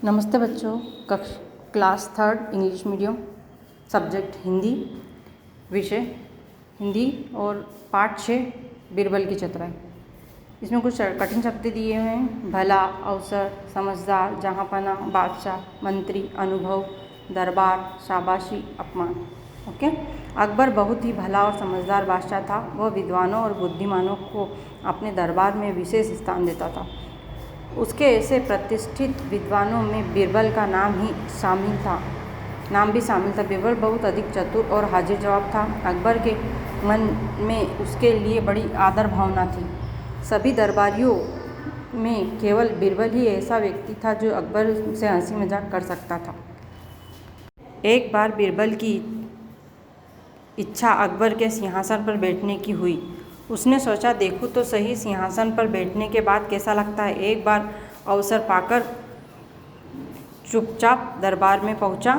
नमस्ते बच्चों। Class third English medium, subject Hindi, विषय हिंदी और पाठ 6 बीरबल की चतुराई। इसमें कुछ कठिन शब्द दिए हुए हैं। भला, अवसर, समझदार, जहाँपना, बादशाह, मंत्री, अनुभव, दरबार, शाबाशी, अपमान। ओके। अकबर बहुत ही भला और समझदार बादशाह था। वह विद्वानों और बुद्धिमानों को अपने दरबार में विशेष स्थान देता था। उसके ऐसे प्रतिष्ठित विद्वानों में बीरबल का नाम भी शामिल था। बीरबल बहुत अधिक चतुर और हाजिर जवाब था। अकबर के मन में उसके लिए बड़ी आदर भावना थी। सभी दरबारियों में केवल बीरबल ही ऐसा व्यक्ति था जो अकबर से हंसी मजाक कर सकता था। एक बार बीरबल की इच्छा अकबर के सिंहासन पर बैठने की हुई। उसने सोचा, देखूं तो सही सिंहासन पर बैठने के बाद कैसा लगता है। एक बार अवसर पाकर चुपचाप दरबार में पहुंचा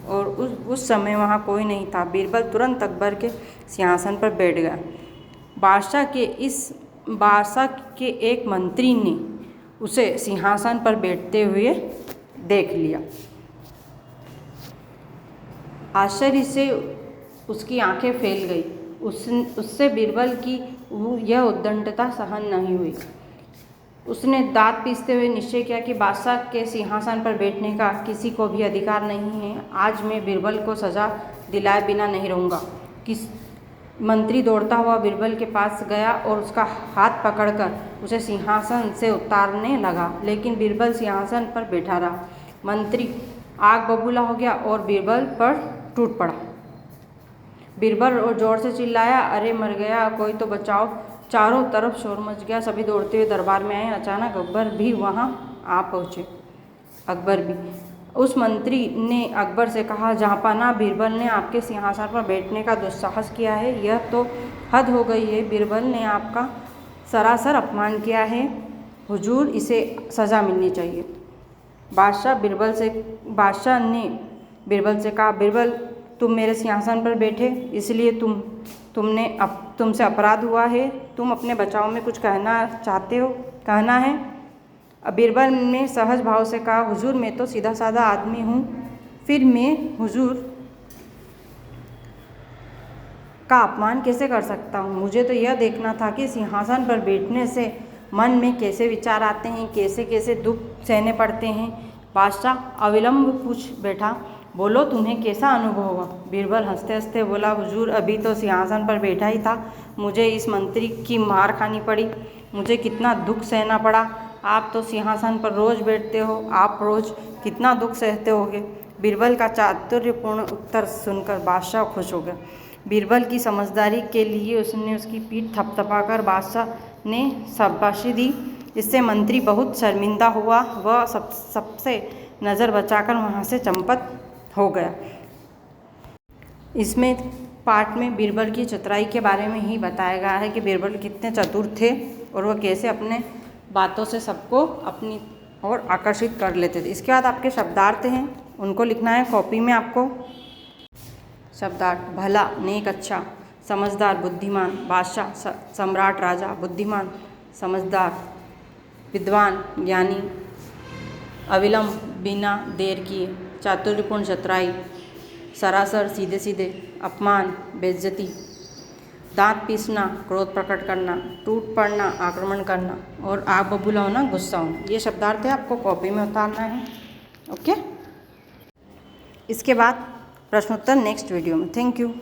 और उस समय वहां कोई नहीं था। बीरबल तुरंत अकबर के सिंहासन पर बैठ गया। बादशाह के एक मंत्री ने उसे सिंहासन पर बैठते हुए देख लिया। आश्चर्य से उसकी आंखें फैल गई। उससे बीरबल की यह उद्दंडता सहन नहीं हुई। उसने दांत पीसते हुए निश्चय किया कि बादशाह के सिंहासन पर बैठने का किसी को भी अधिकार नहीं है। आज मैं बीरबल को सजा दिलाए बिना नहीं रहूँगा। मंत्री दौड़ता हुआ बीरबल के पास गया और उसका हाथ पकड़कर उसे सिंहासन से उतारने लगा, लेकिन बीरबल सिंहासन पर बैठा रहा। मंत्री आग बबूला हो गया और बीरबल पर टूट पड़ा। बीरबल और जोर से चिल्लाया, अरे मर गया, कोई तो बचाओ। चारों तरफ शोर मच गया। सभी दौड़ते हुए दरबार में आए। अचानक अकबर भी वहां आ पहुंचे। उस मंत्री ने अकबर से कहा, जहाँपनाह, बीरबल ने आपके सिंहासन पर बैठने का दुस्साहस किया है। यह तो हद हो गई है। बीरबल ने आपका सरासर अपमान किया है। हुजूर, इसे सज़ा मिलनी चाहिए। बादशाह ने बीरबल से कहा, बीरबल, तुम मेरे सिंहासन पर बैठे इसलिए तुमसे अपराध हुआ है। तुम अपने बचाव में कुछ कहना है। बीरबल ने सहज भाव से कहा, हुजूर, मैं तो सीधा साधा आदमी हूँ, फिर मैं हुजूर का अपमान कैसे कर सकता हूँ। मुझे तो यह देखना था कि सिंहासन पर बैठने से मन में कैसे विचार आते हैं, कैसे कैसे दुख सहने पड़ते हैं। बादशाह अविलंब पूछ बैठा, बोलो, तुम्हें कैसा अनुभव हुआ। बीरबल हंसते हंसते बोला, हुजूर, अभी तो सिंहासन पर बैठा ही था, मुझे इस मंत्री की मार खानी पड़ी। मुझे कितना दुख सहना पड़ा। आप तो सिंहासन पर रोज़ बैठते हो, आप रोज़ कितना दुख सहते होगे। बीरबल का चातुर्यपूर्ण उत्तर सुनकर बादशाह खुश हो गया। बीरबल की समझदारी के लिए उसने उसकी पीठ थपथपाकर बादशाह ने शाबाशी दी। इससे मंत्री बहुत शर्मिंदा हुआ। वह सबसे नज़र बचाकर वहाँ से चंपत हो गया। इसमें पाठ में बीरबल की चतुराई के बारे में ही बताया गया है कि बीरबल कितने चतुर थे और वह कैसे अपने बातों से सबको अपनी ओर आकर्षित कर लेते थे। इसके बाद आपके शब्दार्थ हैं, उनको लिखना है कॉपी में आपको। शब्दार्थ: भला, नेक, अच्छा, समझदार, बुद्धिमान, बादशाह, सम्राट, राजा, बुद्धिमान, समझदार, विद्वान, ज्ञानी, अविलंब, बिना देर किए, चातुर्यपूर्ण चतुराई, सरासर, सीधे सीधे, अपमान, बेइज्जती, दांत पीसना, क्रोध प्रकट करना, टूट पड़ना, आक्रमण करना और आग बबूला होना, गुस्सा होना। ये शब्दार्थ है, आपको कॉपी में उतारना है। ओके। इसके बाद प्रश्नोत्तर नेक्स्ट वीडियो में। Thank you.